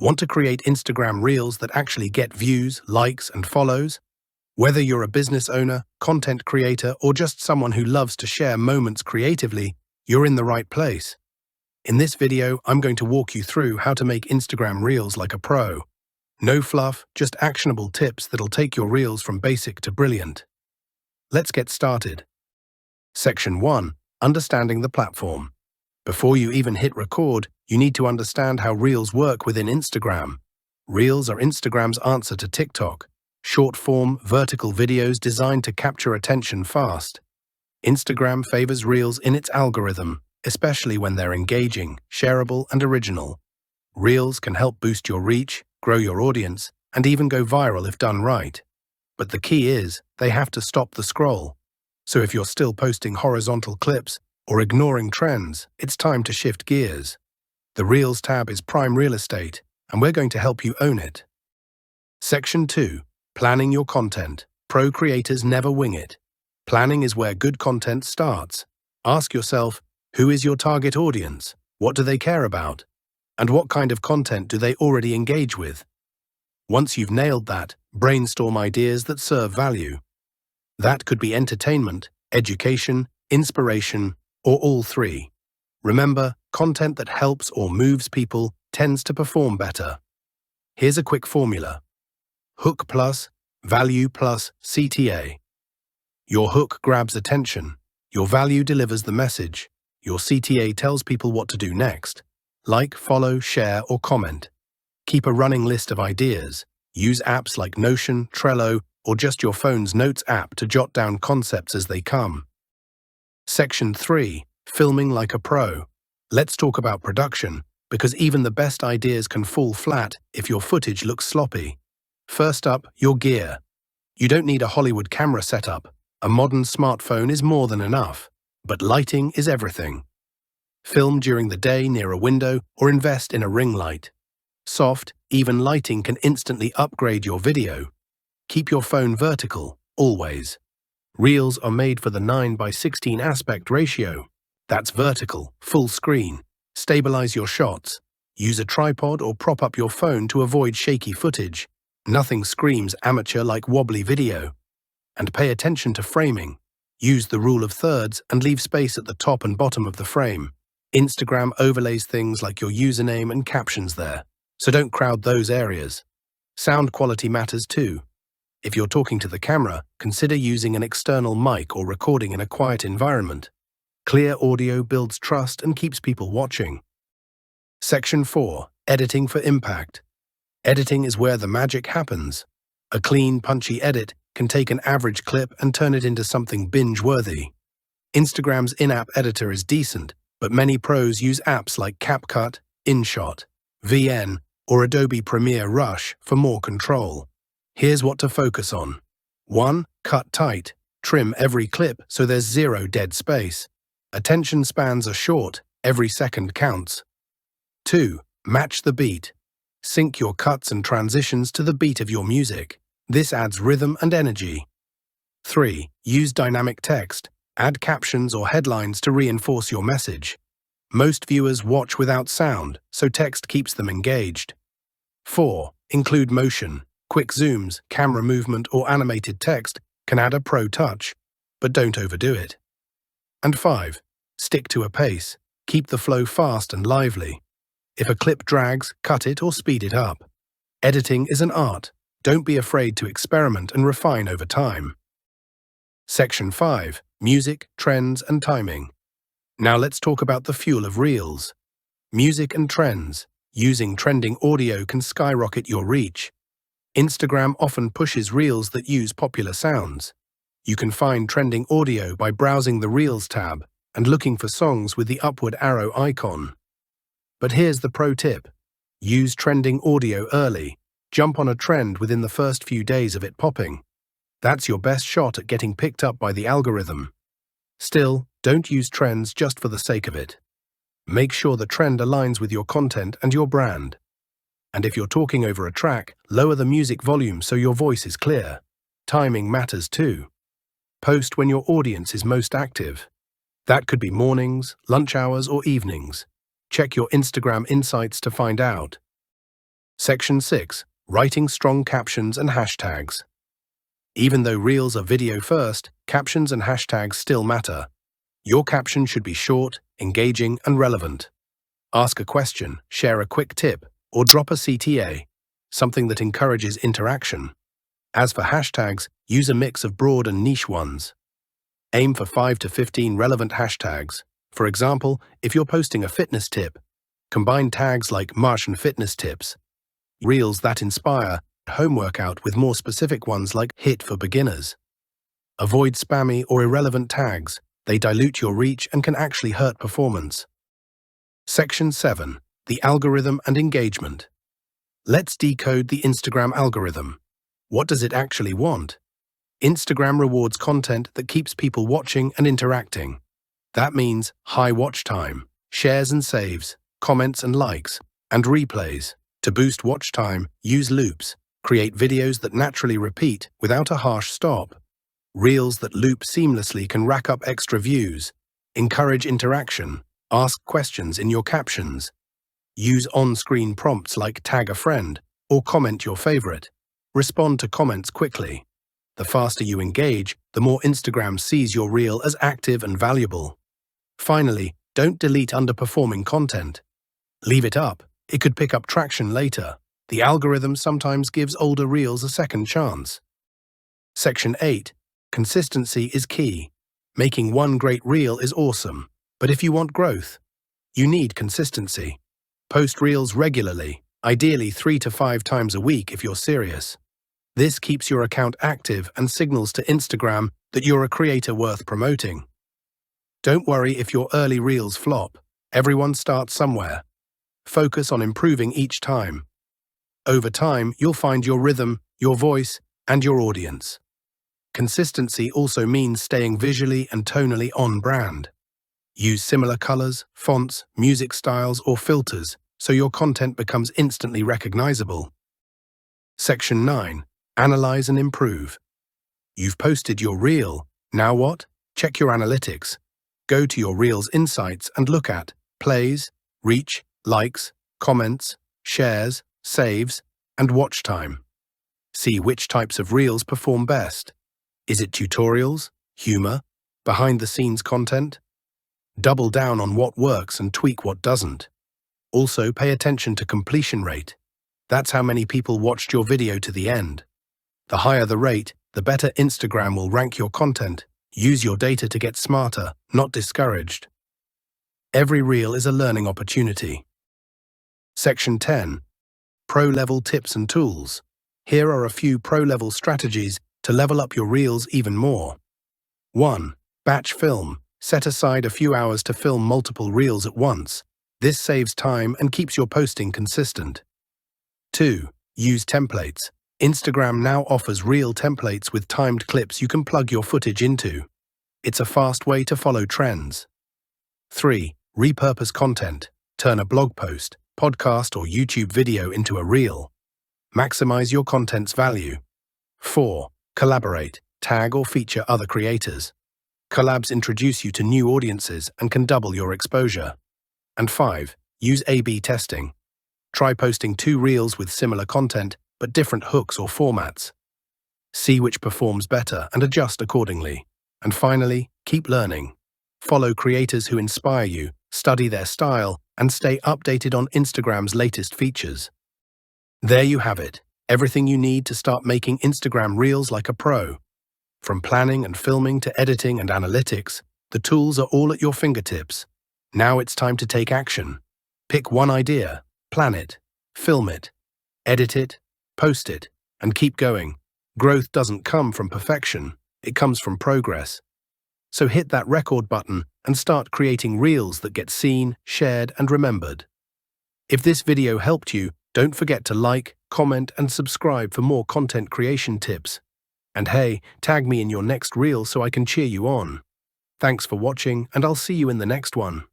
Want to create Instagram Reels that actually get views, likes, and follows? Whether you're a business owner, content creator, or just someone who loves to share moments creatively, you're in the right place. In this video, I'm going to walk you through how to make Instagram Reels like a pro. No fluff, just actionable tips that'll take your Reels from basic to brilliant. Let's get started. Section 1. Understanding the platform. Before you even hit record, you need to understand how Reels work within Instagram. Reels are Instagram's answer to TikTok, short-form, vertical videos designed to capture attention fast. Instagram favors Reels in its algorithm, especially when they're engaging, shareable, and original. Reels can help boost your reach, grow your audience, and even go viral if done right. But the key is, they have to stop the scroll. So if you're still posting horizontal clips or ignoring trends, it's time to shift gears. The Reels tab is prime real estate, and we're going to help you own it. Section 2. Planning your content. Pro creators never wing it. Planning is where good content starts. Ask yourself, who is your target audience? What do they care about? And what kind of content do they already engage with? Once you've nailed that, brainstorm ideas that serve value. That could be entertainment, education, inspiration, or all three. Remember, content that helps or moves people tends to perform better. Here's a quick formula. Hook plus, value plus, CTA. Your hook grabs attention. Your value delivers the message. Your CTA tells people what to do next. Like, follow, share, or comment. Keep a running list of ideas. Use apps like Notion, Trello, or just your phone's Notes app to jot down concepts as they come. Section 3. Filming like a pro. Let's talk about production, because even the best ideas can fall flat if your footage looks sloppy. First up, your gear. You don't need a Hollywood camera setup. A modern smartphone is more than enough. But lighting is everything. Film during the day near a window or invest in a ring light. Soft, even lighting can instantly upgrade your video. Keep your phone vertical, always. Reels are made for the 9:16 aspect ratio. That's vertical, full screen. Stabilize your shots. Use a tripod or prop up your phone to avoid shaky footage. Nothing screams amateur like wobbly video. And pay attention to framing. Use the rule of thirds and leave space at the top and bottom of the frame. Instagram overlays things like your username and captions there, so don't crowd those areas. Sound quality matters too. If you're talking to the camera, consider using an external mic or recording in a quiet environment. Clear audio builds trust and keeps people watching. Section 4. Editing for impact. Editing is where the magic happens. A clean, punchy edit can take an average clip and turn it into something binge-worthy. Instagram's in-app editor is decent, but many pros use apps like CapCut, InShot, VN, or Adobe Premiere Rush for more control. Here's what to focus on. 1. Cut tight. Trim every clip so there's zero dead space. Attention spans are short, every second counts. 2. Match the beat. Sync your cuts and transitions to the beat of your music. This adds rhythm and energy. 3. Use dynamic text. Add captions or headlines to reinforce your message. Most viewers watch without sound, so text keeps them engaged. 4. Include motion. Quick zooms, camera movement, or animated text can add a pro touch, but don't overdo it. And 5. Stick to a pace. Keep the flow fast and lively. If a clip drags, cut it or speed it up. Editing is an art. Don't be afraid to experiment and refine over time. Section 5. Music, trends, and timing. Now let's talk about the fuel of Reels. Music and trends. Using trending audio can skyrocket your reach. Instagram often pushes Reels that use popular sounds. You can find trending audio by browsing the Reels tab and looking for songs with the upward arrow icon. But here's the pro tip. Use trending audio early. Jump on a trend within the first few days of it popping. That's your best shot at getting picked up by the algorithm. Still, don't use trends just for the sake of it. Make sure the trend aligns with your content and your brand. And if you're talking over a track, lower the music volume so your voice is clear. Timing matters too. Post when your audience is most active. That could be mornings, lunch hours, or evenings. Check your Instagram insights to find out. Section 6. Writing strong captions and hashtags. Even though Reels are video first, captions and hashtags still matter. Your caption should be short, engaging, and relevant. Ask a question, share a quick tip, or drop a CTA, something that encourages interaction. As for hashtags, use a mix of broad and niche ones. Aim for 5 to 15 relevant hashtags. For example, if you're posting a fitness tip, combine tags like Martian fitness tips, Reels that inspire, home workout with more specific ones like HIIT for beginners. Avoid spammy or irrelevant tags. They dilute your reach and can actually hurt performance. Section 7. The algorithm and engagement. Let's decode the Instagram algorithm. What does it actually want? Instagram rewards content that keeps people watching and interacting. That means high watch time, shares and saves, comments and likes, and replays. To boost watch time, use loops. Create videos that naturally repeat without a harsh stop. Reels that loop seamlessly can rack up extra views. Encourage interaction. Ask questions in your captions. Use on-screen prompts like tag a friend or comment your favorite. Respond to comments quickly. The faster you engage, the more Instagram sees your reel as active and valuable. Finally, don't delete underperforming content. Leave it up. It could pick up traction later. The algorithm sometimes gives older reels a second chance. Section 8. Consistency is key. Making one great reel is awesome, but if you want growth, you need consistency. Post reels regularly, ideally 3 to 5 times a week if you're serious. This keeps your account active and signals to Instagram that you're a creator worth promoting. Don't worry if your early reels flop. Everyone starts somewhere. Focus on improving each time. Over time, you'll find your rhythm, your voice, and your audience. Consistency also means staying visually and tonally on brand. Use similar colors, fonts, music styles, or filters so your content becomes instantly recognizable. Section 9. Analyze and improve. You've posted your reel. Now what? Check your analytics. Go to your reel's insights and look at plays, reach, likes, comments, shares, saves, and watch time. See which types of reels perform best. Is it tutorials, humor, behind-the-scenes content? Double down on what works and tweak what doesn't. Also, pay attention to completion rate. That's how many people watched your video to the end. The higher the rate, the better Instagram will rank your content. Use your data to get smarter, not discouraged. Every reel is a learning opportunity. Section 10. Pro-level tips and tools. Here are a few pro-level strategies to level up your reels even more. 1. Batch film. Set aside a few hours to film multiple reels at once. This saves time and keeps your posting consistent. 2. Use templates. Instagram now offers reel templates with timed clips you can plug your footage into. It's a fast way to follow trends. 3. Repurpose content. Turn a blog post, podcast, or YouTube video into a reel. Maximize your content's value. 4. Collaborate. Tag or feature other creators. Collabs introduce you to new audiences and can double your exposure. And 5. Use A/B testing. Try posting 2 reels with similar content but different hooks or formats. See which performs better and adjust accordingly. And finally, keep learning. Follow creators who inspire you, study their style, and stay updated on Instagram's latest features. There you have it, everything you need to start making Instagram reels like a pro. From planning and filming to editing and analytics, the tools are all at your fingertips. Now it's time to take action. Pick one idea, plan it, film it, edit it, post it, and keep going. Growth doesn't come from perfection, it comes from progress. So hit that record button and start creating reels that get seen, shared, and remembered. If this video helped you, don't forget to like, comment, and subscribe for more content creation tips. And hey, tag me in your next reel so I can cheer you on. Thanks for watching, and I'll see you in the next one.